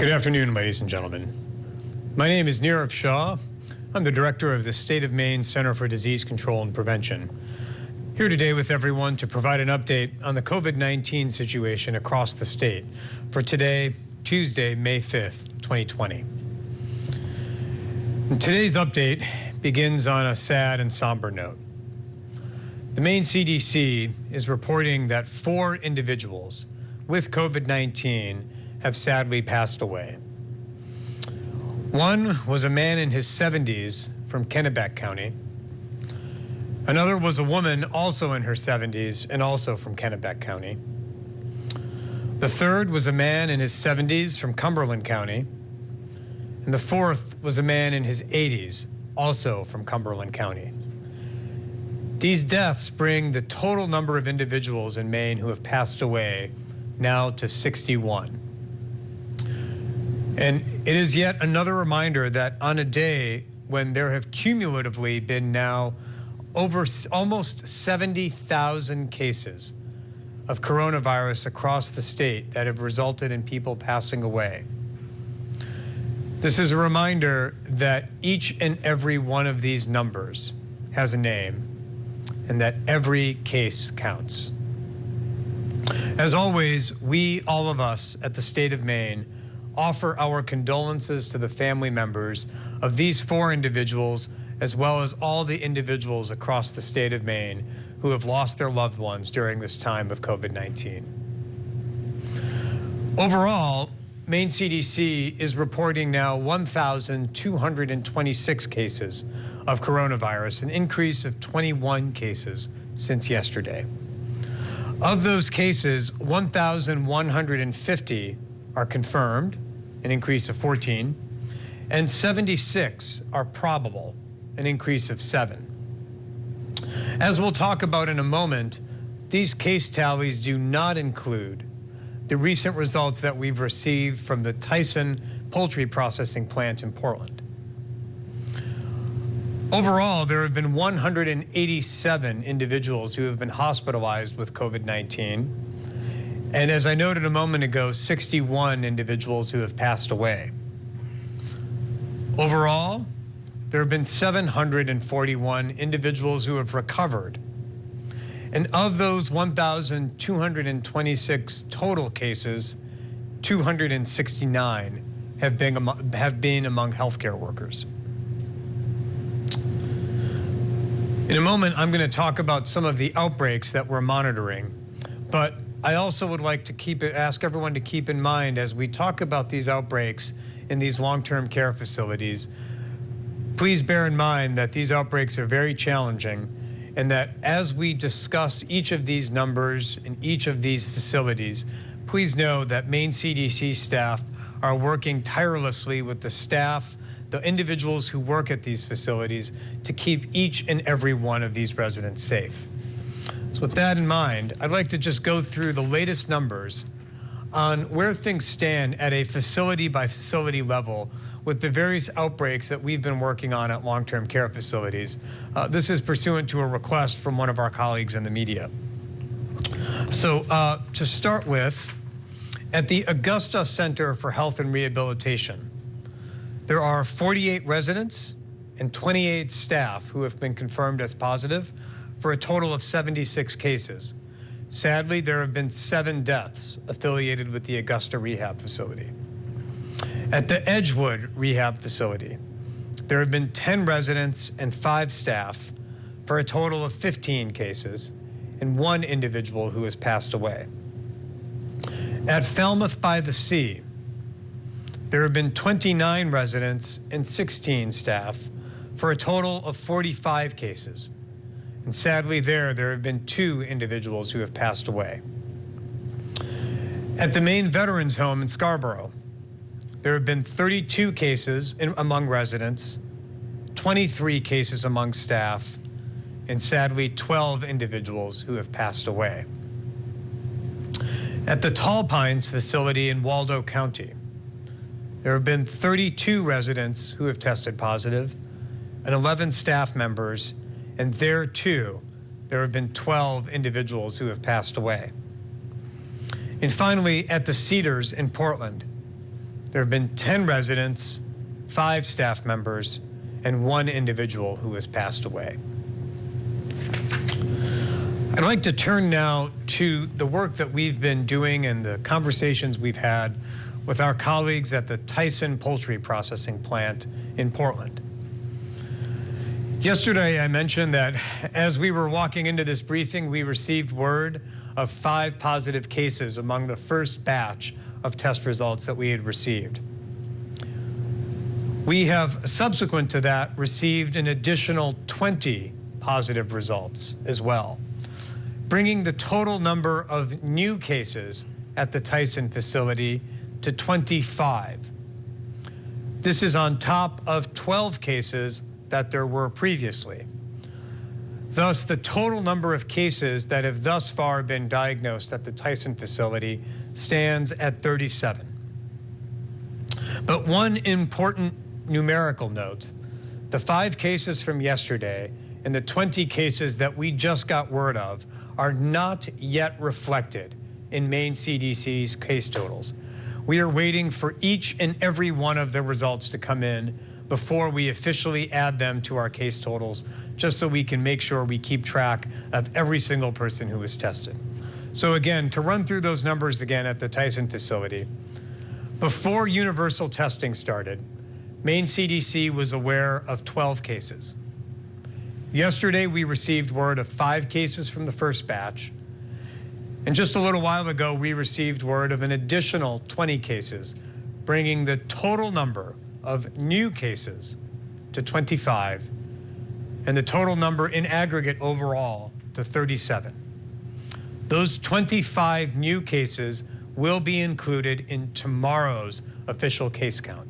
Good afternoon, ladies and gentlemen. My name is Nirav Shah. I'm the director of the State of Maine Center for Disease Control and Prevention. Here today with everyone to provide an update on the COVID-19 situation across the state for today, Tuesday, May 5th, 2020. And today's update begins on a sad and somber note. The Maine CDC is reporting that 4 individuals with COVID-19 have sadly passed away. One was a man in his 70s from Kennebec County. Another was a woman also in her 70s and also from Kennebec County. The third was a man in his 70s from Cumberland County. And the fourth was a man in his 80s, also from Cumberland County. These deaths bring the total number of individuals in Maine who have passed away now to 61. And it is yet another reminder that on a day when there have cumulatively been now over almost 70,000 cases of coronavirus across the state that have resulted in people passing away. This is a reminder that each and every one of these numbers has a name and that every case counts. As always, we, all of us at the state of Maine, offer our condolences to the family members of these 4 individuals, as well as all the individuals across the state of Maine who have lost their loved ones during this time of COVID-19. Overall, Maine CDC is reporting now 1,226 cases of coronavirus, an increase of 21 cases since yesterday. Of those cases, 1,150 are confirmed, an increase of 14, and 76 are probable, an increase of 7. As we'll talk about in a moment, these case tallies do not include the recent results that we've received from the Tyson poultry processing plant in Portland. Overall, there have been 187 individuals who have been hospitalized with COVID-19. And as I noted a moment ago, 61 individuals who have passed away. Overall, there have been 741 individuals who have recovered. And of those 1,226 total cases, 269 have been among healthcare workers. In a moment, I'm going to talk about some of the outbreaks that we're monitoring, but I also would like to ask everyone to keep in mind as we talk about these outbreaks in these long-term care facilities, please bear in mind that these outbreaks are very challenging and that as we discuss each of these numbers in each of these facilities, please know that Maine CDC staff are working tirelessly with the staff, the individuals who work at these facilities to keep each and every one of these residents safe. So with that in mind, I'd like to just go through the latest numbers on where things stand at a facility by facility level with the various outbreaks that we've been working on at long-term care facilities. This is pursuant to a request from one of our colleagues in the media. So to start with, at the Augusta Center for Health and Rehabilitation, there are 48 residents and 28 staff who have been confirmed as positive, for a total of 76 cases. Sadly, there have been 7 deaths affiliated with the Augusta Rehab Facility. At the Edgewood Rehab Facility, there have been 10 residents and 5 staff for a total of 15 cases and 1 individual who has passed away. At Falmouth by the Sea, there have been 29 residents and 16 staff for a total of 45 cases. And sadly there have been 2 individuals who have passed away. At the Maine Veterans Home in Scarborough, there have been 32 cases among residents, 23 cases among staff, and sadly 12 individuals who have passed away. At the Tall Pines facility in Waldo County, there have been 32 residents who have tested positive and 11 staff members, and there too, there have been 12 individuals who have passed away. And finally, at the Cedars in Portland, There have been 10 residents, 5 staff members, and 1 individual who has passed away. I'd like to turn now to the work that we've been doing and the conversations we've had with our colleagues at the Tyson Poultry Processing Plant in Portland. Yesterday, I mentioned that as we were walking into this briefing, we received word of 5 positive cases among the first batch of test results that we had received. We have, subsequent to that, received an additional 20 positive results as well, bringing the total number of new cases at the Tyson facility to 25. This is on top of 12 cases that there were previously. Thus, the total number of cases that have thus far been diagnosed at the Tyson facility stands at 37. But one important numerical note, the 5 cases from yesterday and the 20 cases that we just got word of are not yet reflected in Maine CDC's case totals. We are waiting for each and every one of the results to come in before we officially add them to our case totals, just so we can make sure we keep track of every single person who was tested. So again, to run through those numbers again at the Tyson facility, before universal testing started, Maine CDC was aware of 12 cases. Yesterday, we received word of 5 cases from the first batch. And just a little while ago, we received word of an additional 20 cases, bringing the total number of new cases to 25, and the total number in aggregate overall to 37. Those 25 new cases will be included in tomorrow's official case count.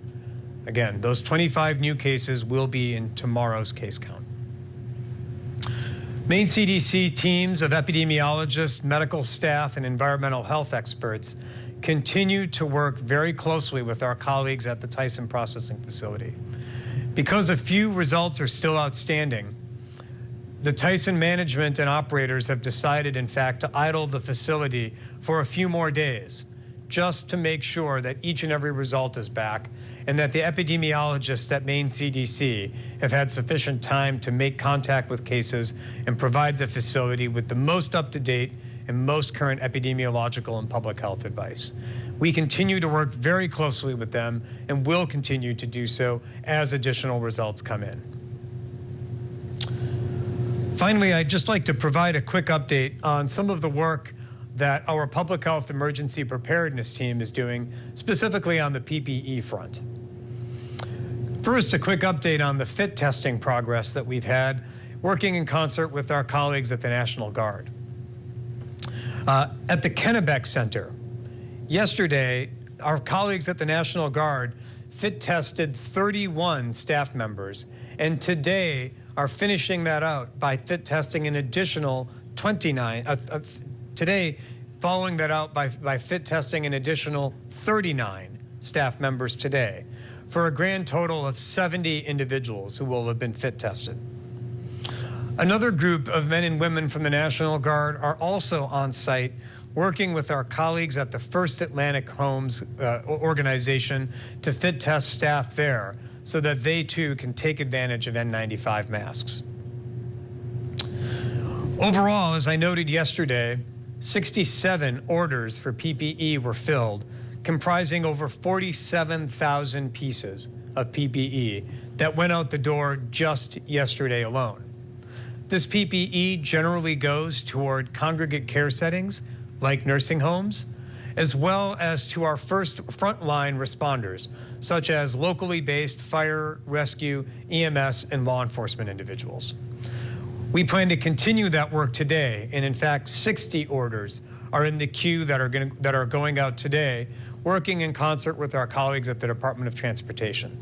Again, those 25 new cases will be in tomorrow's case count. Maine CDC teams of epidemiologists, medical staff, and environmental health experts continue to work very closely with our colleagues at the Tyson processing facility. Because a few results are still outstanding, the Tyson management and operators have decided, in fact, to idle the facility for a few more days, just to make sure that each and every result is back and that the epidemiologists at Maine CDC have had sufficient time to make contact with cases and provide the facility with the most up-to-date and most current epidemiological and public health advice. We continue to work very closely with them and will continue to do so as additional results come in. Finally, I'd just like to provide a quick update on some of the work that our public health emergency preparedness team is doing, specifically on the PPE front. First, a quick update on the fit testing progress that we've had, working in concert with our colleagues at the National Guard. At the Kennebec Center, yesterday, our colleagues at the National Guard fit tested 31 staff members, and today are finishing that out by fit testing an additional 29, today following that out by fit testing an additional 39 staff members today, for a grand total of 70 individuals who will have been fit tested. Another group of men and women from the National Guard are also on site working with our colleagues at the First Atlantic Homes organization to fit test staff there so that they too can take advantage of N95 masks. Overall, as I noted yesterday, 67 orders for PPE were filled, comprising over 47,000 pieces of PPE that went out the door just yesterday alone. This PPE generally goes toward congregate care settings like nursing homes, as well as to our first frontline responders, such as locally based fire, rescue, EMS, and law enforcement individuals. We plan to continue that work today, and in fact, 60 orders are in the queue that are going out today, working in concert with our colleagues at the Department of Transportation.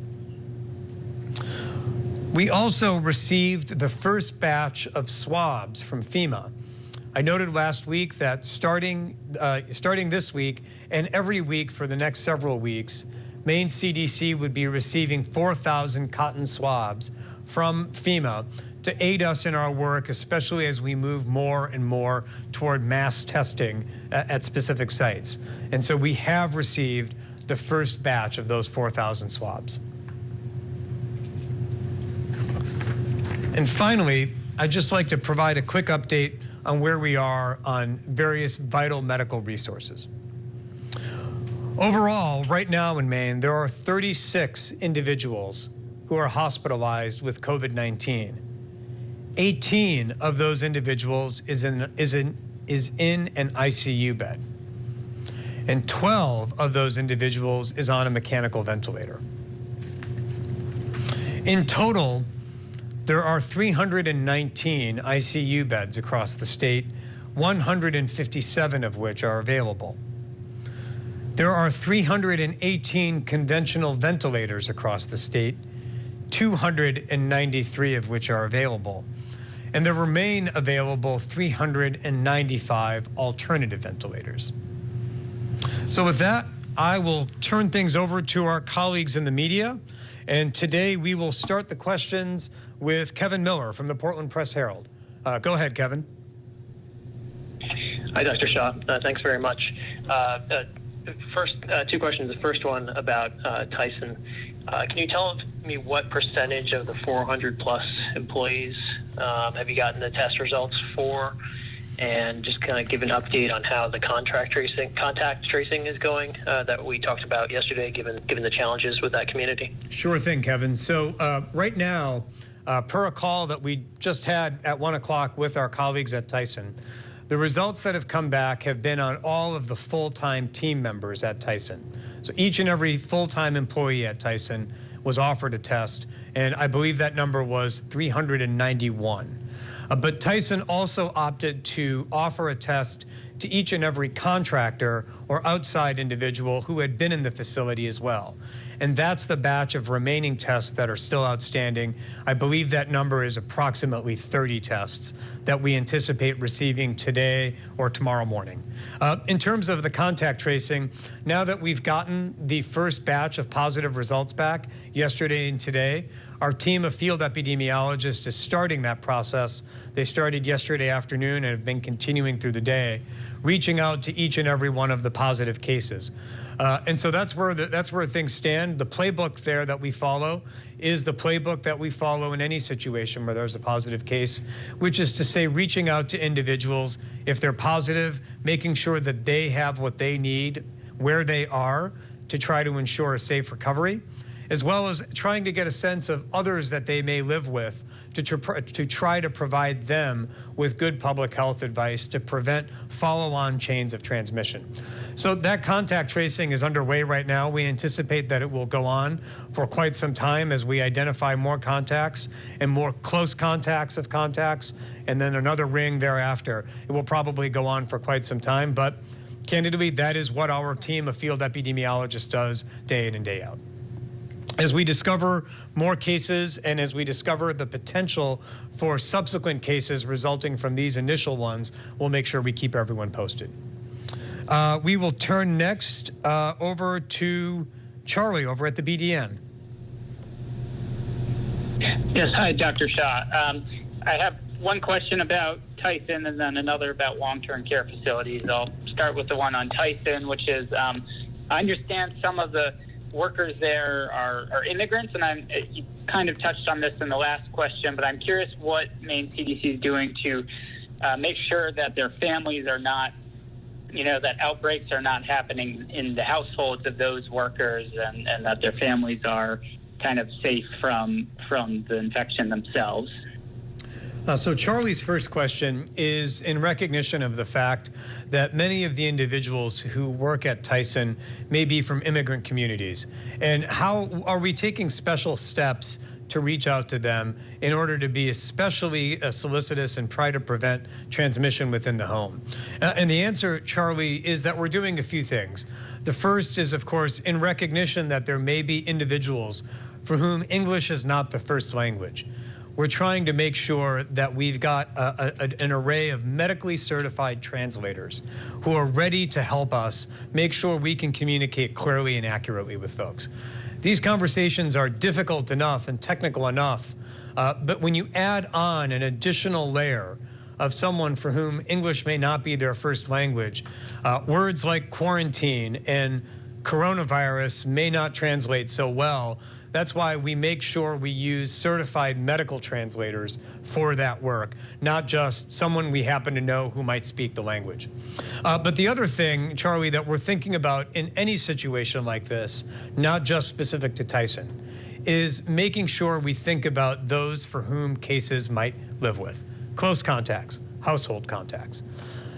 We also received the first batch of swabs from FEMA. I noted last week that starting this week and every week for the next several weeks, Maine CDC would be receiving 4,000 cotton swabs from FEMA to aid us in our work, especially as we move more and more toward mass testing at specific sites. And so we have received the first batch of those 4,000 swabs. And finally, I'd just like to provide a quick update on where we are on various vital medical resources. Overall, right now in Maine, there are 36 individuals who are hospitalized with COVID-19. 18 of those individuals is in an ICU bed. And 12 of those individuals is on a mechanical ventilator. In total, there are 319 ICU beds across the state, 157 of which are available. There are 318 conventional ventilators across the state, 293 of which are available. And there remain available 395 alternative ventilators. So with that, I will turn things over to our colleagues in the media. And today we will start the questions with Kevin Miller from the Portland Press-Herald. Go ahead, Kevin. Hi, Dr. Shah. Thanks very much. First, two questions. The first one about Tyson. Can you tell me what percentage of the 400 plus employees have you gotten the test results for? And just kind of give an update on how the contact tracing is going that we talked about yesterday, given the challenges with that community. Sure thing, Kevin. So right now, per a call that we just had at 1 o'clock with our colleagues at Tyson, the results that have come back have been on all of the full-time team members at Tyson. So each and every full-time employee at Tyson was offered a test, and I believe that number was 391. But Tyson also opted to offer a test to each and every contractor or outside individual who had been in the facility as well. And that's the batch of remaining tests that are still outstanding. I believe that number is approximately 30 tests that we anticipate receiving today or tomorrow morning. In terms of the contact tracing, now that we've gotten the first batch of positive results back yesterday and today, our team of field epidemiologists is starting that process. They started yesterday afternoon and have been continuing through the day, reaching out to each and every one of the positive cases. And so that's where things stand. The playbook there that we follow is the playbook that we follow in any situation where there's a positive case, which is to say reaching out to individuals if they're positive, making sure that they have what they need where they are to try to ensure a safe recovery, as well as trying to get a sense of others that they may live with to try to provide them with good public health advice to prevent follow-on chains of transmission. So that contact tracing is underway right now. We anticipate that it will go on for quite some time as we identify more contacts and more close contacts of contacts, and then another ring thereafter. It will probably go on for quite some time, but candidly, that is what our team of field epidemiologists does day in and day out. As we discover more cases and as we discover the potential for subsequent cases resulting from these initial ones, we'll make sure we keep everyone posted. We will turn next over to Charlie over at the BDN. Yes, hi, Dr. Shah. I have one question about Tyson and then another about long-term care facilities. I'll start with the one on Tyson, which is I understand some of the workers there are immigrants, and you kind of touched on this in the last question, but I'm curious what Maine CDC is doing to make sure that their families are not, that outbreaks are not happening in the households of those workers, and that their families are kind of safe from the infection themselves. So Charlie's first question is in recognition of the fact that many of the individuals who work at Tyson may be from immigrant communities. And how are we taking special steps to reach out to them in order to be especially solicitous and try to prevent transmission within the home? And the answer, Charlie, is that we're doing a few things. The first is, of course, in recognition that there may be individuals for whom English is not the first language. We're trying to make sure that we've got an array of medically certified translators who are ready to help us make sure we can communicate clearly and accurately with folks. These conversations are difficult enough and technical enough, but when you add on an additional layer of someone for whom English may not be their first language, words like quarantine and coronavirus may not translate so well. That's why we make sure we use certified medical translators for that work, not just someone we happen to know who might speak the language. But the other thing, Charlie, that we're thinking about in any situation like this, not just specific to Tyson, is making sure we think about those for whom cases might live with. Close contacts, household contacts.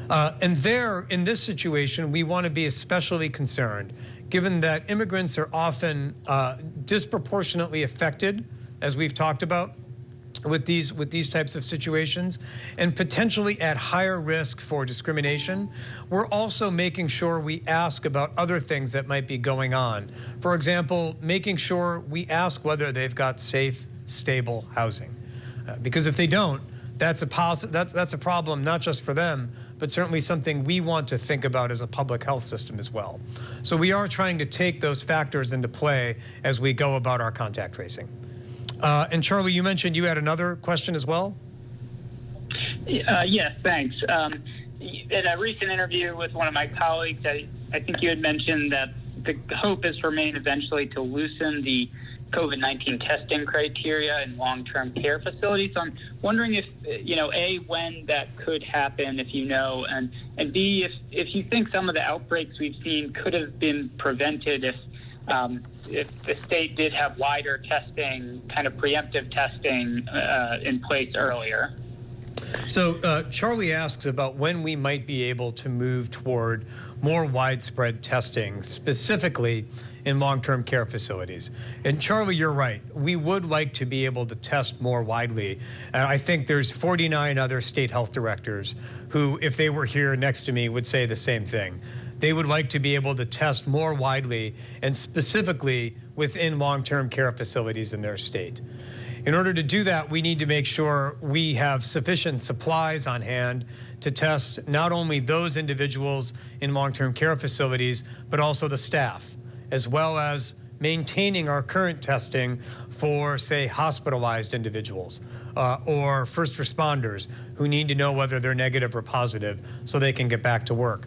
And there, in this situation, we want to be especially concerned, given that immigrants are often disproportionately affected, as we've talked about, with these types of situations, and potentially at higher risk for discrimination. We're also making sure we ask about other things that might be going on. For example, making sure we ask whether they've got safe, stable housing. Because if they don't, that's a problem not just for them, but certainly something we want to think about as a public health system as well. So we are trying to take those factors into play as we go about our contact tracing. And Charlie, you mentioned you had another question as well? Yes, thanks. In a recent interview with one of my colleagues, I think you had mentioned that the hope is for Maine eventually to loosen the COVID-19 testing criteria in long-term care facilities. So I'm wondering if, A, when that could happen, if you know, and B, if you think some of the outbreaks we've seen could have been prevented if the state did have wider testing, kind of preemptive testing in place earlier. So Charlie asks about when we might be able to move toward more widespread testing, specifically in long-term care facilities. And Charlie, you're right. We would like to be able to test more widely. And I think there's 49 other state health directors who, if they were here next to me, would say the same thing. They would like to be able to test more widely and specifically within long-term care facilities in their state. In order to do that, we need to make sure we have sufficient supplies on hand to test not only those individuals in long-term care facilities, but also the staff, as well as maintaining our current testing for, say, hospitalized individuals or first responders who need to know whether they're negative or positive so they can get back to work.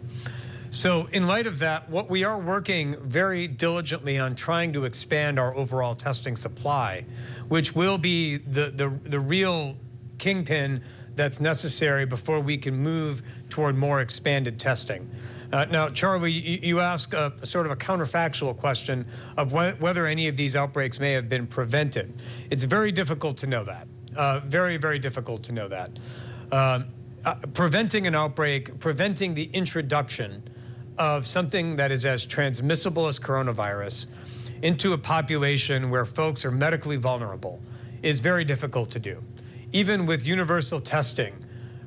So in light of that, what we are working very diligently on trying to expand our overall testing supply, which will be the real kingpin that's necessary before we can move toward more expanded testing. Now, Charlie, you ask a sort of a counterfactual question of whether any of these outbreaks may have been prevented. It's very difficult to know that. Very, very difficult to know that. Preventing an outbreak, preventing the introduction of something that is as transmissible as coronavirus into a population where folks are medically vulnerable is very difficult to do. Even with universal testing,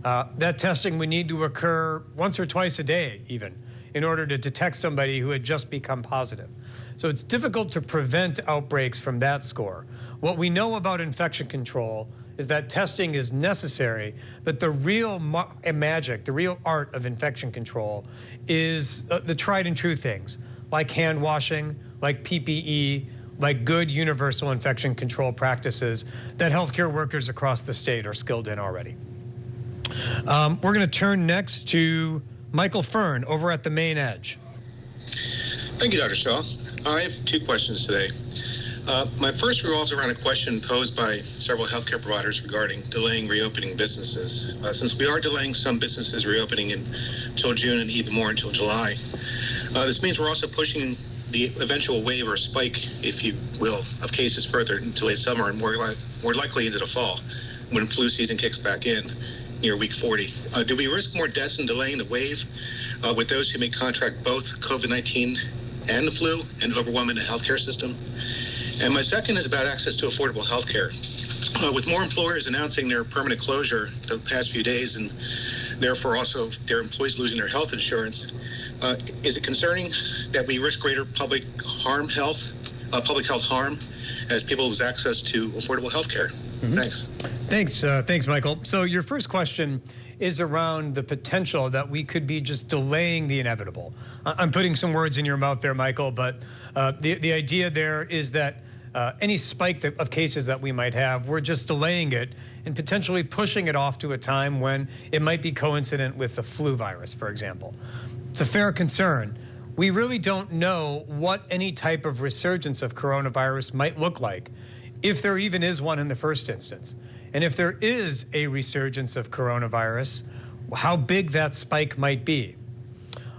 that testing would need to occur once or twice a day even in order to detect somebody who had just become positive. So it's difficult to prevent outbreaks from that score. What we know about infection control is that testing is necessary, but the real magic, the real art of infection control is the tried and true things, like hand washing, like PPE, like good universal infection control practices that healthcare workers across the state are skilled in already. We're going to turn next to Michael Fern over at the Maine Edge. Thank you, Dr. Shaw. I have two questions today. My first revolves around a question posed by several healthcare providers regarding delaying reopening businesses. Since we are delaying some businesses reopening until June and even more until July, this means we're also pushing the eventual wave or spike, if you will, of cases further into late summer and more likely into the fall when flu season kicks back in near week 40. Do we risk more deaths in delaying the wave with those who may contract both COVID-19 and the flu and overwhelming the healthcare system? And my second is about access to affordable health care. With more employers announcing their permanent closure the past few days and therefore also their employees losing their health insurance, is it concerning that we risk greater public health harm as people lose access to affordable health care? Mm-hmm. Thanks. Thanks, Michael. So your first question is around the potential that we could be just delaying the inevitable. I'm putting some words in your mouth there, Michael, but the idea there is that any spike of cases that we might have, we're just delaying it and potentially pushing it off to a time when it might be coincident with the flu virus, for example. It's a fair concern. we really don't know what any type of resurgence of coronavirus might look like, if there even is one in the first instance. And if there is a resurgence of coronavirus, how big that spike might be.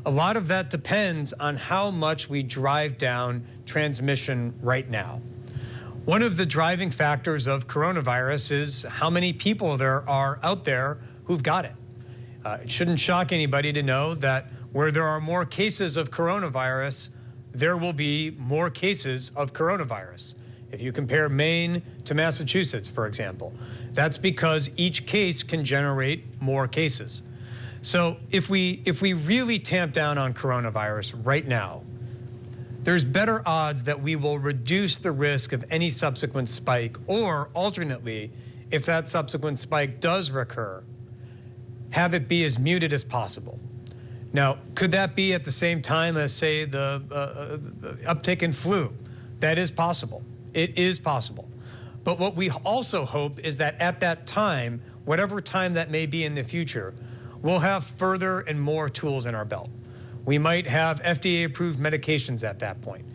A lot of that depends on how much we drive down transmission right now. One of the driving factors of coronavirus is how many people there are out there who've got it. It shouldn't shock anybody to know that where there are more cases of coronavirus, there will be more cases of coronavirus. If you compare Maine to Massachusetts, for example, that's because each case can generate more cases. So if we really tamp down on coronavirus right now, there's better odds that we will reduce the risk of any subsequent spike, or alternately, if that subsequent spike does recur, have it be as muted as possible. Now, could that be at the same time as, say, the uptick in flu? That is possible. It is possible. But what we also hope is that at that time, whatever time that may be in the future, we'll have further and more tools in our belt. We might have FDA-approved medications at that point.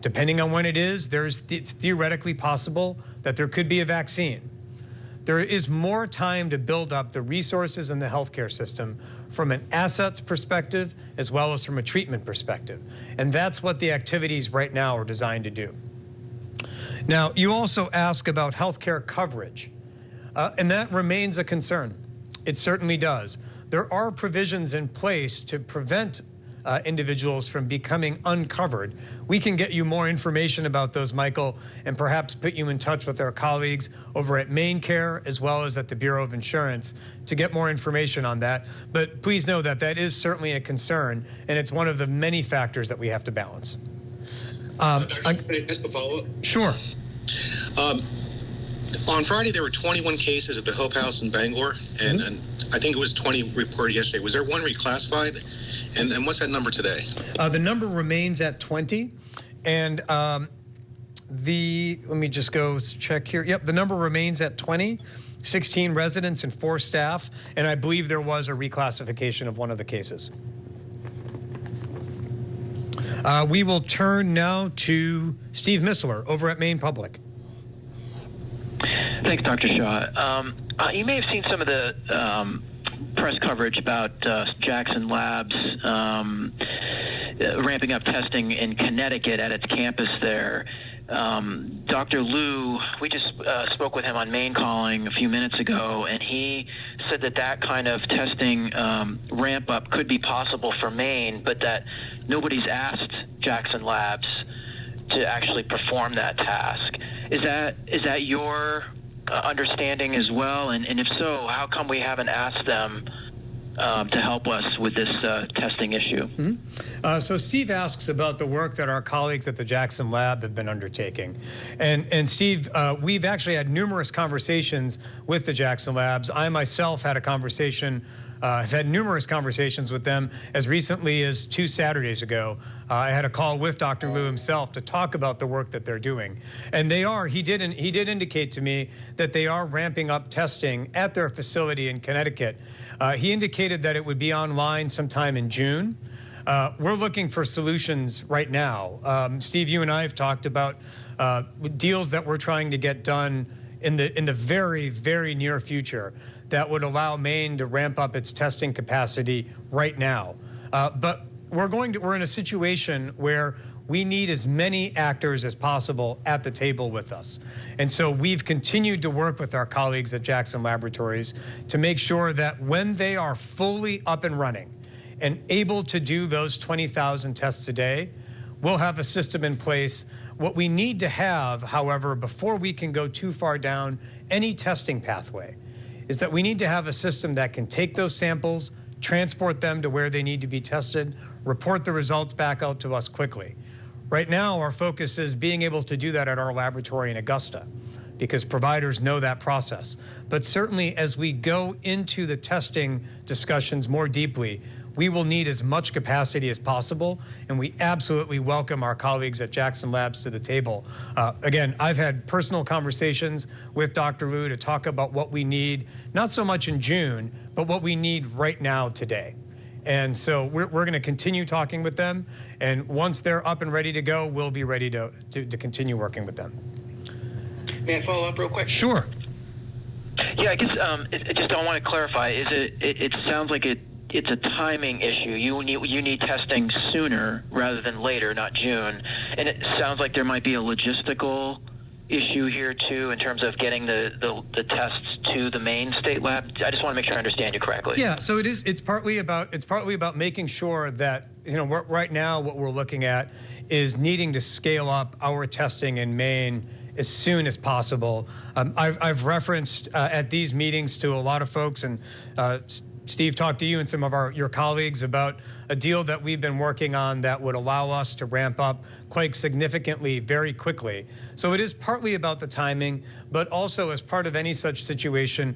Depending on when it is, it's theoretically possible that there could be a vaccine. There is more time to build up the resources in the healthcare system from an assets perspective as well as from a treatment perspective. And that's what the activities right now are designed to do. Now, you also ask about healthcare coverage, and that remains a concern. It certainly does. There are provisions in place to prevent individuals from becoming uncovered. We can get you more information about those, Michael, and perhaps put you in touch with our colleagues over at Maine Care as well as at the Bureau of Insurance to get more information on that. But please know that that is certainly a concern, and it's one of the many factors that we have to balance. Can I ask a follow-up? Sure. On Friday, there were 21 cases at the Hope House in Bangor, and I think it was 20 reported yesterday. Was there one reclassified? And what's that number today? The number remains at 20, and let me just go check here. Yep, the number remains at 20, 16 residents and 4 staff, and I believe there was a reclassification of one of the cases. We will turn now to Steve Missler over at Maine Public. Thanks, Dr. Shah. You may have seen some of the press coverage about Jackson Labs ramping up testing in Connecticut at its campus there. Dr. Liu, we just spoke with him on Maine Calling a few minutes ago, and he said that that kind of testing ramp up could be possible for Maine, but that nobody's asked Jackson Labs to actually perform that task. Is that your understanding as well? And if so, how come we haven't asked them to help us with this testing issue? So Steve asks about the work that our colleagues at the Jackson Lab have been undertaking. And Steve, we've actually had numerous conversations with the Jackson Labs. I myself had a conversation, I've had numerous conversations with them as recently as 2 Saturdays ago. I had a call with Dr. Liu himself to talk about the work that they're doing. And he did indicate to me that they are ramping up testing at their facility in Connecticut. He indicated that it would be online sometime in June. We're looking for solutions right now. Steve, you and I have talked about deals that we're trying to get done in the very, very near future that would allow Maine to ramp up its testing capacity right now. But we're in a situation where we need as many actors as possible at the table with us. And so we've continued to work with our colleagues at Jackson Laboratories to make sure that when they are fully up and running and able to do those 20,000 tests a day, we'll have a system in place. What we need to have, however, before we can go too far down any testing pathway, is that we need to have a system that can take those samples, transport them to where they need to be tested, report the results back out to us quickly. Right now, our focus is being able to do that at our laboratory in Augusta, because providers know that process. But certainly, as we go into the testing discussions more deeply, we will need as much capacity as possible, and we absolutely welcome our colleagues at Jackson Labs to the table. Again, I've had personal conversations with Dr. Liu to talk about what we need, not so much in June, but what we need right now today. And so we're going to continue talking with them. And once they're up and ready to go, we'll be ready to continue working with them. May I follow up real quick? Sure. Yeah, I guess I want to clarify. It sounds like it's a timing issue. You need testing sooner rather than later, not June. And it sounds like there might be a logistical issue here too in terms of getting the tests to the Maine state lab. I just want to make sure I understand you correctly. Yeah, so it's partly about making sure that, you know, right now what we're looking at is needing to scale up our testing in Maine as soon as possible. I've referenced at these meetings to a lot of folks, and Steve talked to you and some of your colleagues about a deal that we've been working on that would allow us to ramp up quite significantly very quickly. So it is partly about the timing, but also as part of any such situation,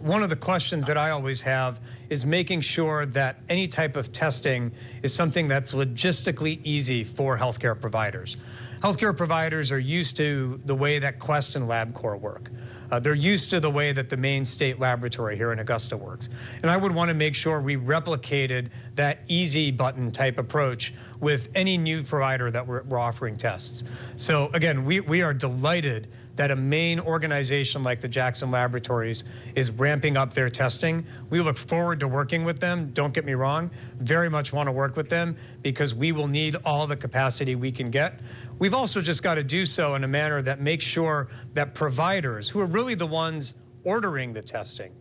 one of the questions that I always have is making sure that any type of testing is something that's logistically easy for healthcare providers. Healthcare providers are used to the way that Quest and LabCorp work. They're used to the way that the Maine State Laboratory here in Augusta works. And I would want to make sure we replicated that easy button type approach with any new provider that we're offering tests. So again, we are delighted that a Maine organization like the Jackson Laboratories is ramping up their testing. We look forward to working with them. Don't get me wrong, very much want to work with them because we will need all the capacity we can get. We've also just got to do so in a manner that makes sure that providers, who are really the ones ordering the testing,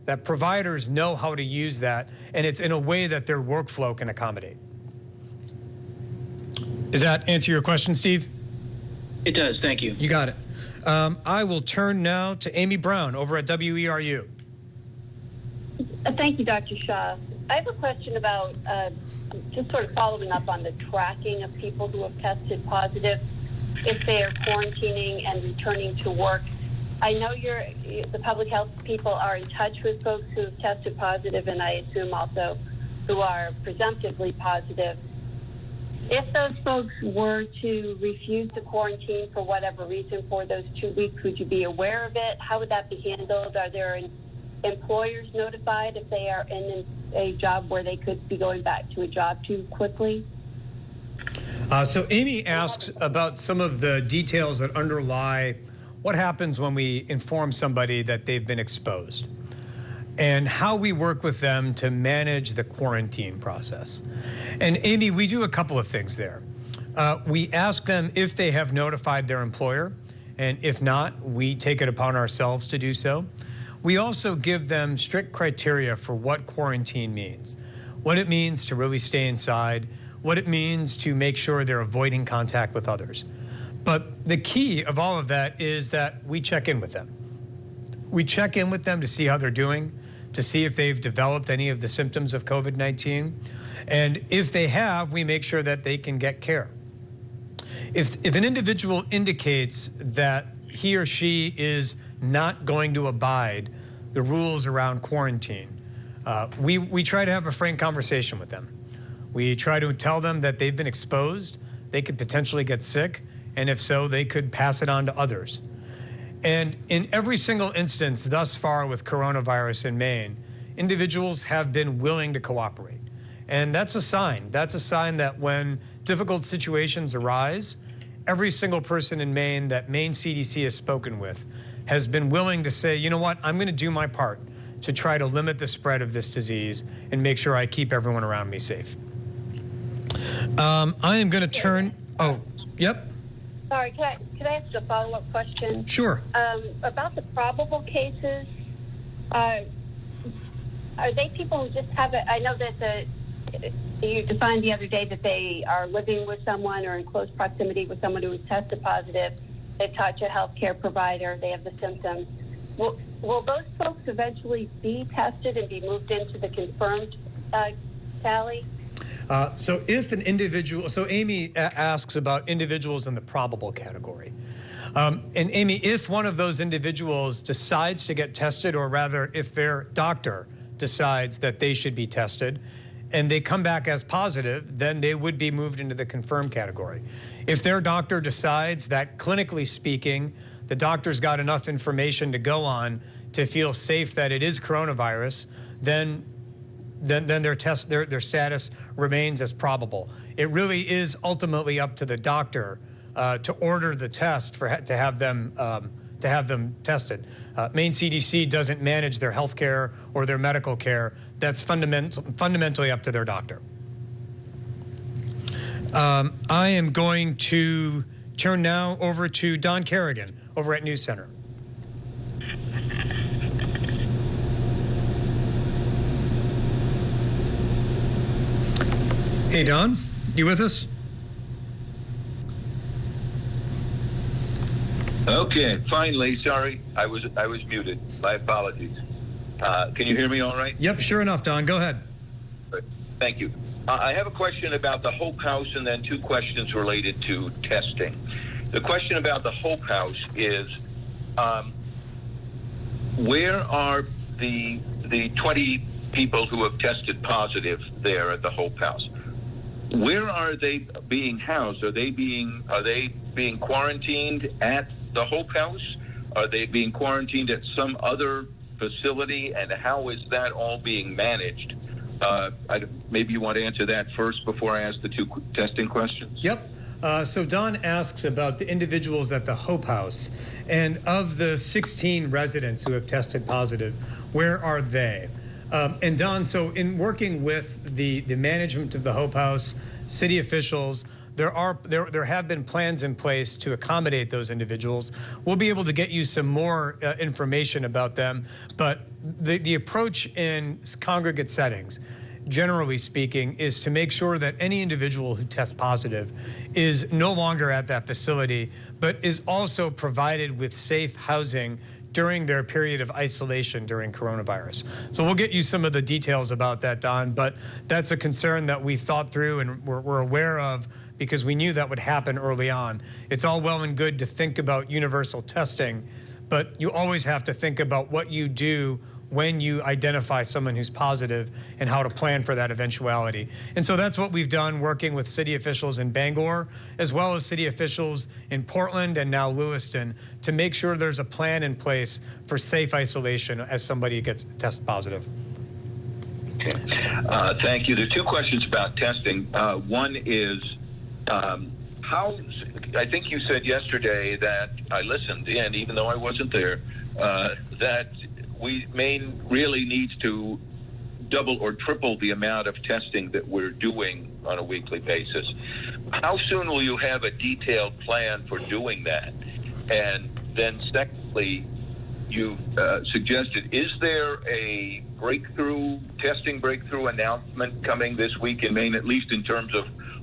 that providers know how to use that, and it's in a way that their workflow can accommodate. Does that answer your question, Steve? It does, thank you. You got it. I will turn now to Amy Brown over at WERU. Thank you, Dr. Shah. I have a question about just sort of following up on the tracking of people who have tested positive, if they are quarantining and returning to work. I know the public health people are in touch with folks who have tested positive, and I assume also who are presumptively positive. If those folks were to refuse to quarantine for whatever reason for those 2 weeks, would you be aware of it? How would that be handled? Are there employers notified if they are in a job where they could be going back to a job too quickly? So Amy asks about some of the details that underlie what happens when we inform somebody that they've been exposed and how we work with them to manage the quarantine process. And Amy, we do a couple of things there. We ask them if they have notified their employer, and if not, we take it upon ourselves to do so. We also give them strict criteria for what quarantine means, what it means to really stay inside, what it means to make sure they're avoiding contact with others. But the key of all of that is that we check in with them. We check in with them to see how they're doing, to see if they've developed any of the symptoms of COVID-19. And if they have, we make sure that they can get care. If an individual indicates that he or she is not going to abide the rules around quarantine, we try to have a frank conversation with them. We try to tell them that they've been exposed, they could potentially get sick, and if so, they could pass it on to others. And in every single instance thus far with coronavirus in Maine, individuals have been willing to cooperate. And that's a sign. That's a sign that when difficult situations arise, every single person in Maine that Maine CDC has spoken with has been willing to say, you know what, I'm going to do my part to try to limit the spread of this disease and make sure I keep everyone around me safe. I am going to turn, yep. Sorry, could I ask a follow-up question? Sure. About the probable cases, are they people who just have it? I know that you defined the other day that they are living with someone or in close proximity with someone who has tested positive. They've talked to a healthcare provider. They have the symptoms. Will those folks eventually be tested and be moved into the confirmed tally? So if an individual, so Amy asks about individuals in the probable category. And Amy, if one of those individuals decides to get tested, or rather if their doctor decides that they should be tested and they come back as positive, then they would be moved into the confirmed category. If their doctor decides that clinically speaking, the doctor's got enough information to go on to feel safe that it is coronavirus, then then their status remains as probable. It really is ultimately up to the doctor to order the test to have them tested. Maine CDC doesn't manage their health care or their medical care. That's fundamentally up to their doctor. I am going to turn now over to Don Kerrigan over at News Center. Hey, Don, you with us? Okay, finally. Sorry, I was muted. My apologies. Can you hear me all right? Yep, sure enough, Don. Go ahead. Thank you. I have a question about the Hope House and then two questions related to testing. The question about the Hope House is, where are the 20 people who have tested positive there at the Hope House? Where are they being housed? Are they being quarantined at the Hope House? Are they being quarantined at some other facility? And how is that all being managed? Maybe you want to answer that first before I ask the two testing questions? Yep. So Don asks about the individuals at the Hope House. And of the 16 residents who have tested positive, where are they? And Don, so in working with the management of the Hope House, city officials, there have been plans in place to accommodate those individuals. We'll be able to get you some more information about them, but the approach in congregate settings, generally speaking, is to make sure that any individual who tests positive is no longer at that facility, but is also provided with safe housing during their period of isolation during coronavirus. So we'll get you some of the details about that, Don, but that's a concern that we thought through and we're aware of because we knew that would happen early on. It's all well and good to think about universal testing, but you always have to think about what you do when you identify someone who's positive and how to plan for that eventuality. And so that's what we've done, working with city officials in Bangor, as well as city officials in Portland and now Lewiston, to make sure there's a plan in place for safe isolation as somebody gets tested positive. Okay. Thank you. There are two questions about testing. One is, I think you said yesterday that I listened in, even though I wasn't there, that Maine really needs to double or triple the amount of testing that we're doing on a weekly basis. How soon will you have a detailed plan for doing that? And then secondly, you suggested, is there a testing breakthrough announcement coming this week in Maine, at least in terms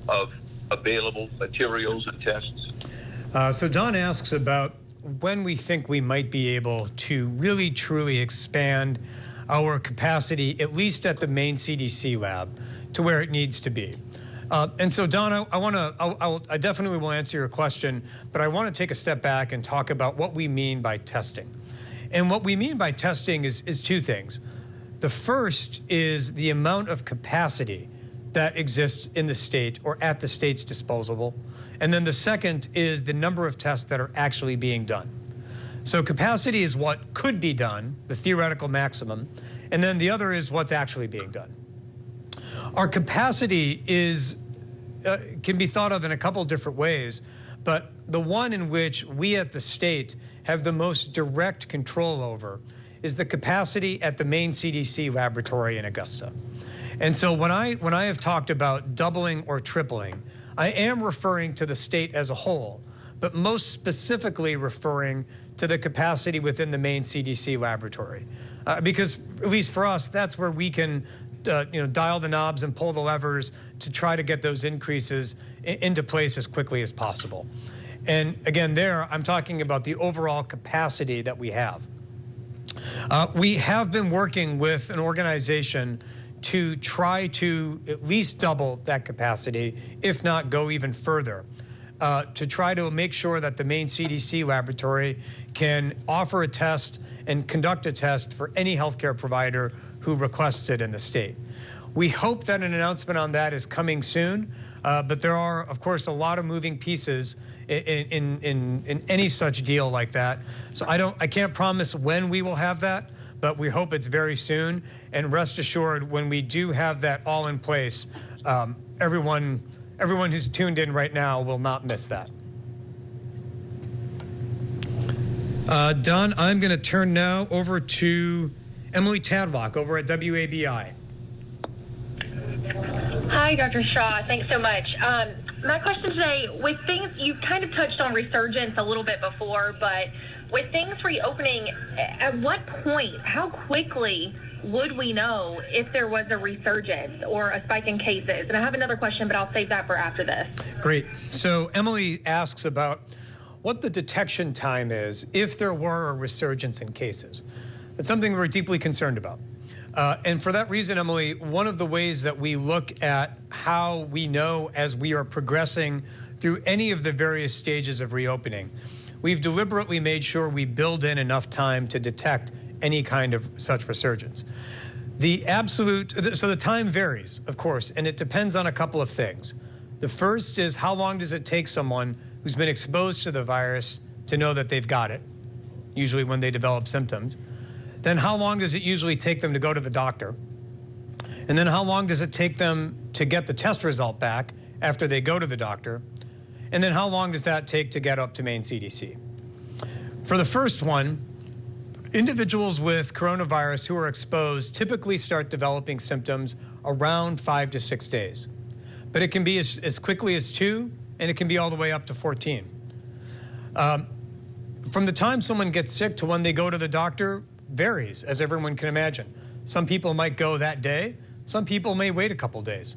of available materials and tests? So Don asks about when we think we might be able to really truly expand our capacity, at least at the Maine CDC lab, to where it needs to be. And so, Don, I definitely will answer your question, but I want to take a step back and talk about what we mean by testing. And what we mean by testing is two things. The first is the amount of capacity that exists in the state or at the state's disposal. And then the second is the number of tests that are actually being done. So capacity is what could be done, the theoretical maximum, and then the other is what's actually being done. Our capacity can be thought of in a couple different ways, but the one in which we at the state have the most direct control over is the capacity at the Maine CDC laboratory in Augusta. And so when I have talked about doubling or tripling, I am referring to the state as a whole, but most specifically referring to the capacity within the Maine CDC laboratory. Because at least for us, that's where we can dial the knobs and pull the levers to try to get those increases into place as quickly as possible. And again, there, I'm talking about the overall capacity that we have. We have been working with an organization to try to at least double that capacity, if not go even further, to try to make sure that the Maine CDC laboratory can offer a test and conduct a test for any healthcare provider who requests it in the state. We hope that an announcement on that is coming soon, but there are, of course, a lot of moving pieces in any such deal like that. So I can't promise when we will have that, but we hope it's very soon. And rest assured, when we do have that all in place, everyone who's tuned in right now will not miss that. Don, I'm going to turn now over to Emily Tadlock over at WABI. Hi, Dr. Shah. Thanks so much. My question today, with things, you kind of touched on Resurgence a little bit before, but with things reopening, at what point, how quickly would we know if there was a resurgence or a spike in cases? And I have another question, but I'll save that for after this. Great. So Emily asks about what the detection time is if there were a resurgence in cases. It's something we're deeply concerned about. And for that reason, Emily, one of the ways that we look at how we know as we are progressing through any of the various stages of reopening, we've deliberately made sure we build in enough time to detect any kind of such resurgence. So the time varies, of course, and it depends on a couple of things. The first is, how long does it take someone who's been exposed to the virus to know that they've got it, usually when they develop symptoms. Then how long does it usually take them to go to the doctor? And then how long does it take them to get the test result back after they go to the doctor? And then how long does that take to get up to Maine CDC? For the first one, individuals with coronavirus who are exposed typically start developing symptoms around 5 to 6 days. But it can be as quickly as 2, and it can be all the way up to 14. From the time someone gets sick to when they go to the doctor varies, as everyone can imagine. Some people might go that day. Some people may wait a couple days.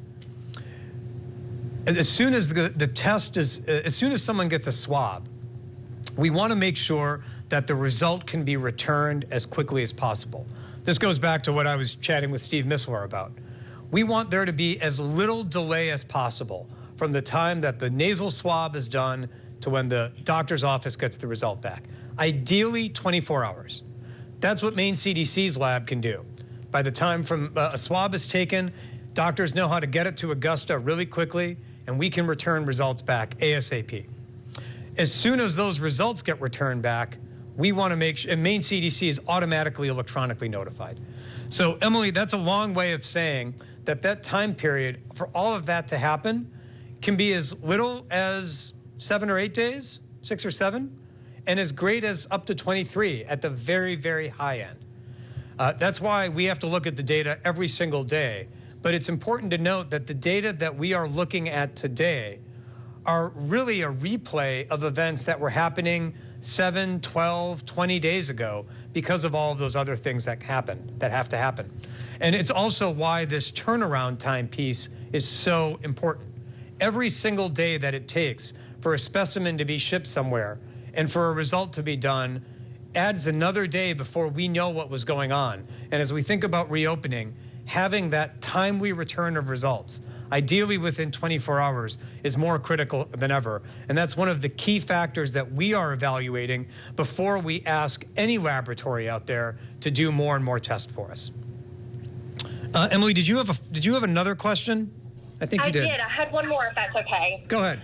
As soon as as soon as someone gets a swab, we want to make sure that the result can be returned as quickly as possible. This goes back to what I was chatting with Steve Missler about. We want there to be as little delay as possible from the time that the nasal swab is done to when the doctor's office gets the result back. Ideally, 24 hours. That's what Maine CDC's lab can do. By the time a swab is taken, doctors know how to get it to Augusta really quickly, and we can return results back ASAP. As soon as those results get returned back, we want to make sure, and Maine CDC is automatically electronically notified. So Emily, that's a long way of saying that time period for all of that to happen can be as little as 7 or 8 days, 6 or 7, and as great as up to 23 at the very, very high end. That's why we have to look at the data every single day. But it's important to note that the data that we are looking at today are really a replay of events that were happening 7, 12, 20 days ago because of all of those other things that have to happen. And it's also why this turnaround time piece is so important. Every single day that it takes for a specimen to be shipped somewhere and for a result to be done adds another day before we know what was going on. And as we think about reopening, having that timely return of results, ideally within 24 hours, is more critical than ever. And that's one of the key factors that we are evaluating before we ask any laboratory out there to do more and more tests for us. Emily, did you have another question? I think you did. I did. I had one more, if that's okay. Go ahead.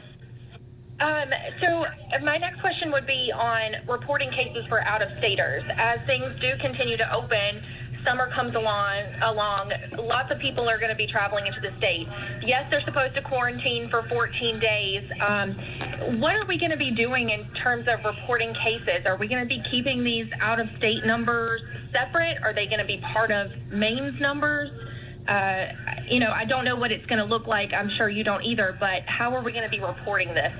So my next question would be on reporting cases for out-of-staters. As things do continue to open, summer comes along, lots of people are going to be traveling into the state. Yes, they're supposed to quarantine for 14 days. What are we going to be doing in terms of reporting cases? Are we going to be keeping these out-of-state numbers separate? Are they going to be part of Maine's numbers? I don't know what it's going to look like. I'm sure you don't either, but how are we going to be reporting this?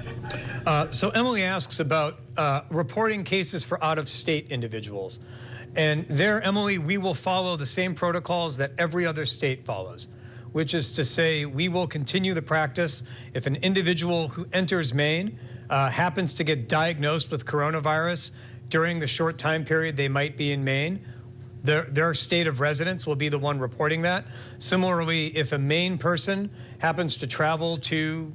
So Emily asks about reporting cases for out-of-state individuals. And there, Emily, we will follow the same protocols that every other state follows, which is to say we will continue the practice. If an individual who enters Maine happens to get diagnosed with coronavirus during the short time period they might be in Maine, their state of residence will be the one reporting that. Similarly, if a Maine person happens to travel to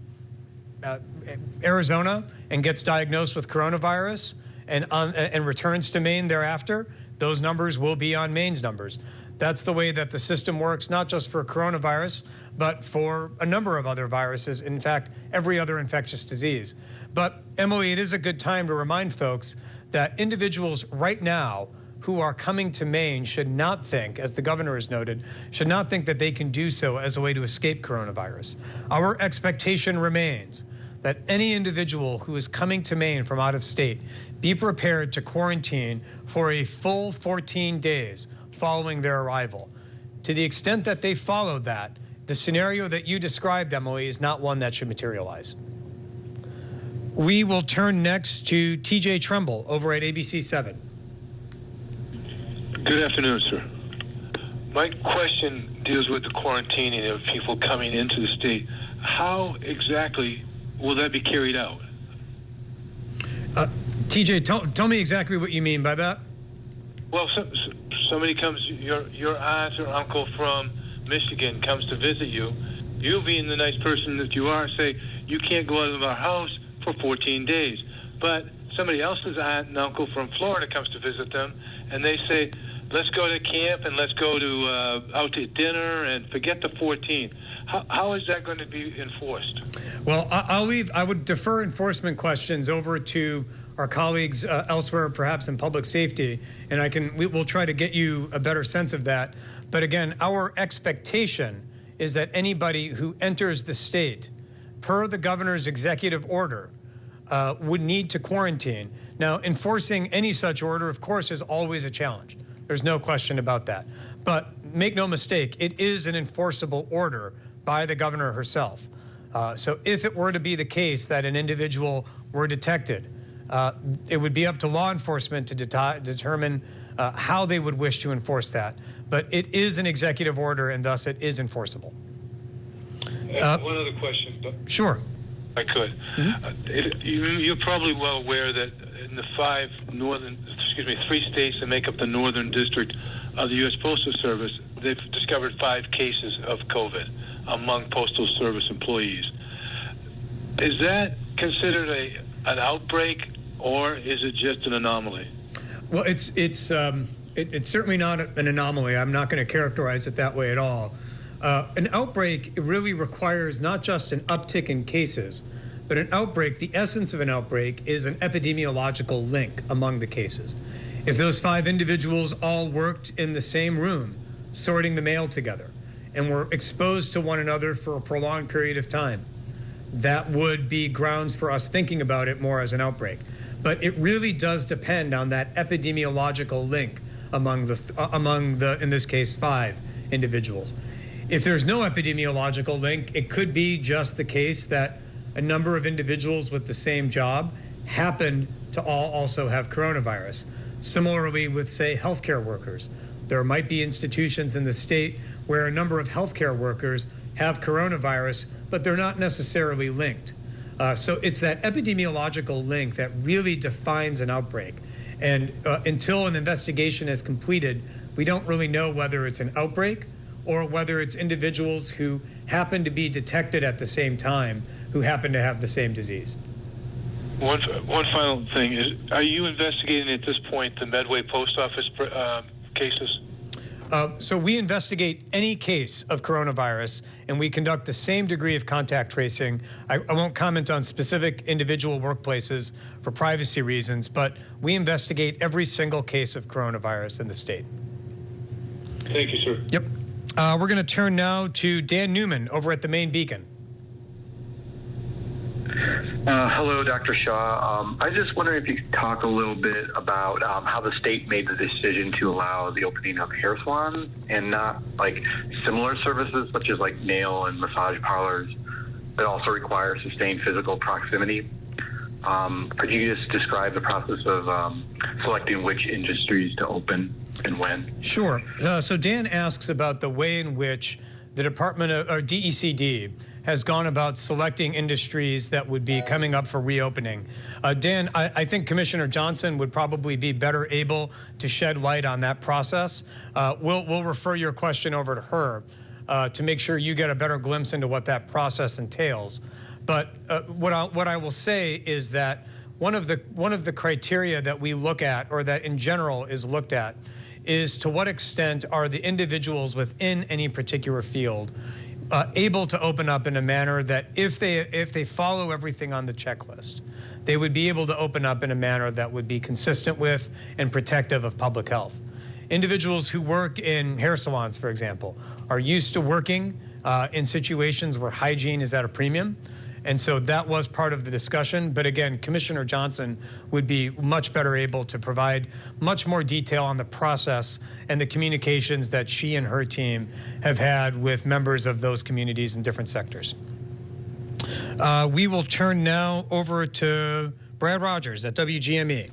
Arizona and gets diagnosed with coronavirus and returns to Maine thereafter, those numbers will be on Maine's numbers. That's the way that the system works, not just for coronavirus, but for a number of other viruses, in fact, every other infectious disease. But Emily, it is a good time to remind folks that individuals right now who are coming to Maine should not think, as the governor has noted, should not think that they can do so as a way to escape coronavirus. Our expectation remains that any individual who is coming to Maine from out of state be prepared to quarantine for a full 14 days following their arrival. To the extent that they followed that, the scenario that you described, Emily, is not one that should materialize. We will turn next to TJ Tremble over at ABC 7. Good afternoon, sir. My question deals with the quarantining of people coming into the state. How exactly will that be carried out? TJ, tell me exactly what you mean by that. Well, somebody comes, your aunt or uncle from Michigan comes to visit you. You, being the nice person that you are, say, you can't go out of our house for 14 days. But somebody else's aunt and uncle from Florida comes to visit them, and they say, let's go to camp and let's go to out to dinner and forget the 14. How is that going to be enforced? Well, I would defer enforcement questions over to our colleagues elsewhere, perhaps in public safety, and we'll try to get you a better sense of that. But again, our expectation is that anybody who enters the state, per the governor's executive order, would need to quarantine. Now, enforcing any such order, of course, is always a challenge. There's no question about that. But make no mistake, it is an enforceable order by the governor herself. So if it were to be the case that an individual were detected, it would be up to law enforcement to determine how they would wish to enforce that. But it is an executive order, and thus it is enforceable. One other question. Sure. I could. You're probably well aware that in the 3 states that make up the northern district of the U.S. Postal Service, they've discovered 5 cases of COVID among Postal Service employees. Is that considered an outbreak, or is it just an anomaly? Well, it's certainly not an anomaly. I'm not going to characterize it that way at all. An outbreak really requires not just an uptick in cases, but an outbreak, the essence of an outbreak is an epidemiological link among the cases. If those 5 individuals all worked in the same room, sorting the mail together, and were exposed to one another for a prolonged period of time, that would be grounds for us thinking about it more as an outbreak. But it really does depend on that epidemiological link among the in this case, 5 individuals. If there's no epidemiological link, it could be just the case that a number of individuals with the same job happen to all also have coronavirus. Similarly with, say, healthcare workers. There might be institutions in the state where a number of healthcare workers have coronavirus, but they're not necessarily linked. So it's that epidemiological link that really defines an outbreak. And until an investigation is completed, we don't really know whether it's an outbreak or whether it's individuals who happen to be detected at the same time who happen to have the same disease. One final thing is, are you investigating at this point the Medway Post Office cases? So we investigate any case of coronavirus, and we conduct the same degree of contact tracing. I won't comment on specific individual workplaces for privacy reasons, but we investigate every single case of coronavirus in the state. Thank you, sir. Yep. We're going to turn now to Dan Newman over at the Maine Beacon. Hello, Dr. Shah. I was just wondering if you could talk a little bit about how the state made the decision to allow the opening of hair salons and not like similar services such as like nail and massage parlors that also require sustained physical proximity. Could you just describe the process of selecting which industries to open and when? Sure. So Dan asks about the way in which the Department of, or DECD has gone about selecting industries that would be coming up for reopening. Dan, I think Commissioner Johnson would probably be better able to shed light on that process. We'll refer your question over to her to make sure you get a better glimpse into what that process entails. But what I will say is that one of the criteria that we look at, or that in general is looked at, is to what extent are the individuals within any particular field able to open up in a manner that if they follow everything on the checklist, they would be able to open up in a manner that would be consistent with and protective of public health. Individuals who work in hair salons, for example, are used to working in situations where hygiene is at a premium. And so that was part of the discussion. But again, Commissioner Johnson would be much better able to provide much more detail on the process and the communications that she and her team have had with members of those communities in different sectors. We will turn now over to Brad Rogers at WGME.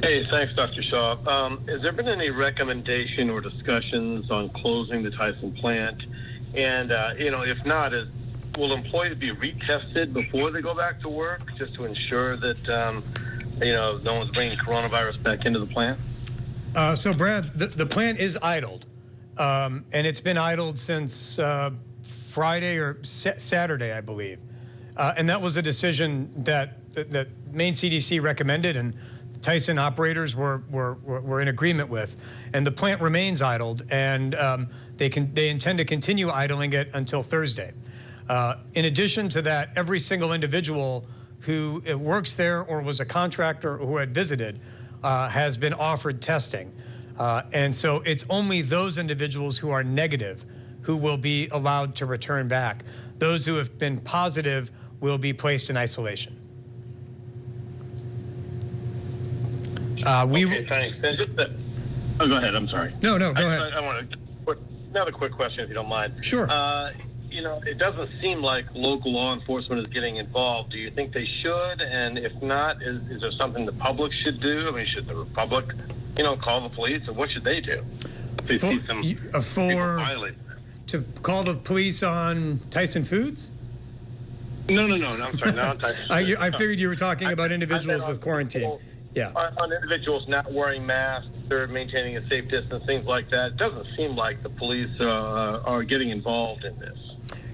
Hey, thanks, Dr. Shah. Has there been any recommendation or discussions on closing the Tyson plant? And, if not, will employees be retested before they go back to work just to ensure that, no one's bringing coronavirus back into the plant? So, Brad, the plant is idled, and it's been idled since Friday or Saturday, I believe. And that was a decision that Maine CDC recommended, and Tyson operators were in agreement with. And the plant remains idled, and they intend to continue idling it until Thursday. In addition to that, every single individual who works there or was a contractor or who had visited has been offered testing. And so it's only those individuals who are negative who will be allowed to return back. Those who have been positive will be placed in isolation. Okay, thanks. And just oh, go ahead. I'm sorry. No, go ahead. I want another quick question, if you don't mind. Sure. It doesn't seem like local law enforcement is getting involved. Do you think they should? And if not, is there something the public should do? I mean, should the public, call the police, or what should they do? If they see some people violate. To call the police on Tyson Foods? No. I'm sorry. Not on Tyson Foods. I figured you were talking about individuals with quarantine. Yeah. On individuals not wearing masks or maintaining a safe distance, things like that. It doesn't seem like the police are getting involved in this.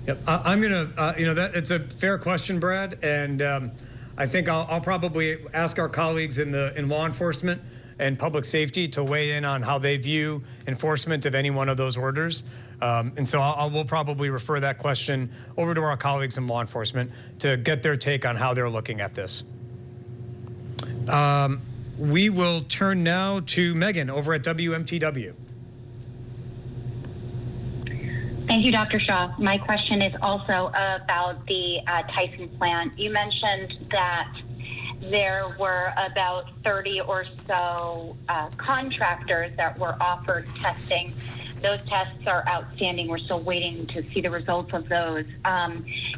Yep. I'm going to, it's a fair question, Brad. And I think I'll probably ask our colleagues in law enforcement and public safety to weigh in on how they view enforcement of any one of those orders. And so we'll probably refer that question over to our colleagues in law enforcement to get their take on how they're looking at this. We will turn now to Megan over at WMTW. Thank you, Dr. Shah. My question is also about the Tyson plant. You mentioned that there were about 30 or so contractors that were offered testing. Those tests are outstanding. We're still waiting to see the results of those.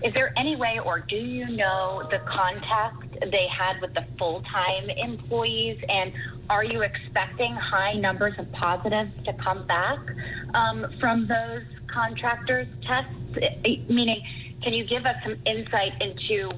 Is there any way, or do you know the contact they had with the full-time employees? And are you expecting high numbers of positives to come back from those contractors' tests? Meaning, can you give us some insight into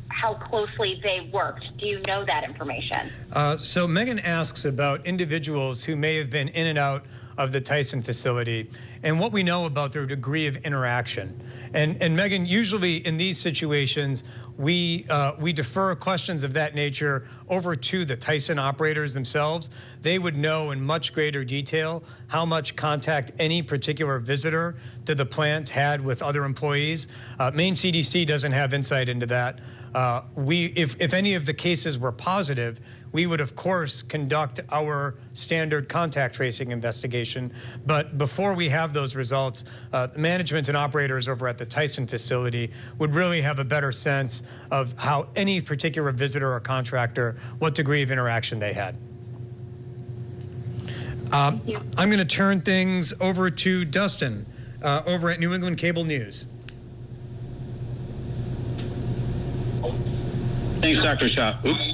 how closely they worked? Do you know that information? So Megan asks about individuals who may have been in and out of the Tyson facility and what we know about their degree of interaction. And Megan, usually in these situations, we defer questions of that nature over to the Tyson operators themselves. They would know in much greater detail how much contact any particular visitor to the plant had with other employees. Maine CDC doesn't have insight into that. If any of the cases were positive, we would, of course, conduct our standard contact tracing investigation. But before we have those results, management and operators over at the Tyson facility would really have a better sense of how any particular visitor or contractor, what degree of interaction they had. I'm going to turn things over to Dustin over at New England Cable News. Thanks, Dr. Shah. Oops.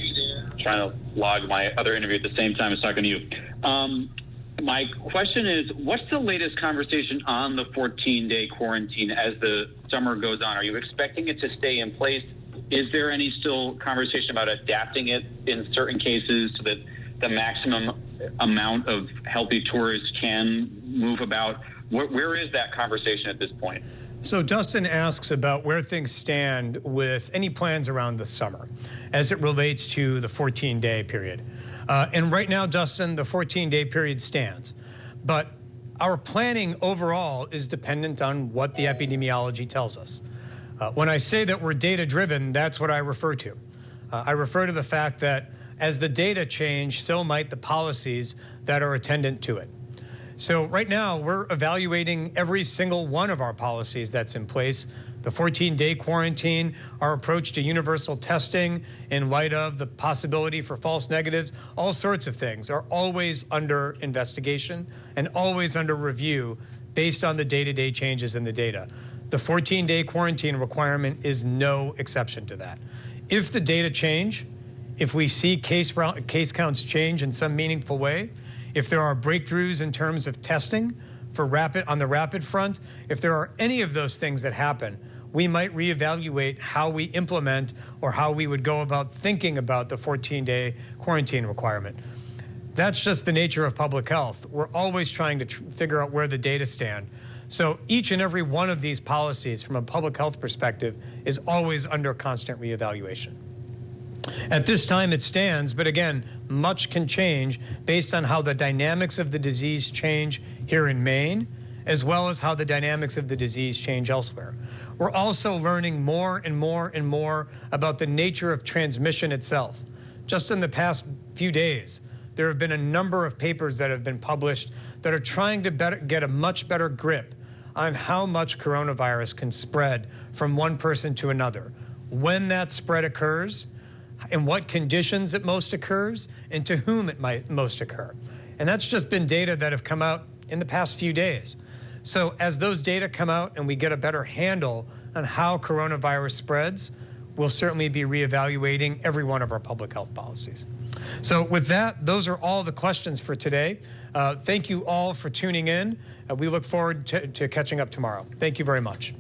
Trying to log my other interview at the same time as talking to you. My question is, what's the latest conversation on the 14-day quarantine as the summer goes on? Are you expecting it to stay in place? Is there any still conversation about adapting it in certain cases so that the maximum amount of healthy tourists can move about? Where is that conversation at this point? So Dustin asks about where things stand with any plans around the summer as it relates to the 14-day period. And right now, Dustin, the 14-day period stands. But our planning overall is dependent on what the epidemiology tells us. When I say that we're data-driven, that's what I refer to. I refer to the fact that as the data change, so might the policies that are attendant to it. So right now, we're evaluating every single one of our policies that's in place. The 14-day quarantine, our approach to universal testing in light of the possibility for false negatives, all sorts of things are always under investigation and always under review based on the day-to-day changes in the data. The 14-day quarantine requirement is no exception to that. If the data change, if we see case counts change in some meaningful way, if there are breakthroughs in terms of testing on the rapid front, if there are any of those things that happen, we might reevaluate how we implement or how we would go about thinking about the 14-day quarantine requirement. That's just the nature of public health. We're always trying to figure out where the data stand. So each and every one of these policies from a public health perspective is always under constant reevaluation. At this time it stands, but again, much can change based on how the dynamics of the disease change here in Maine, as well as how the dynamics of the disease change elsewhere. We're also learning more and more and more about the nature of transmission itself. Just in the past few days, there have been a number of papers that have been published that are trying to get a much better grip on how much coronavirus can spread from one person to another, when that spread occurs, in what conditions it most occurs, and to whom it might most occur. And that's just been data that have come out in the past few days. So as those data come out and we get a better handle on how coronavirus spreads, we'll certainly be reevaluating every one of our public health policies. So with that, those are all the questions for today. Thank you all for tuning in. We look forward to catching up tomorrow. Thank you very much.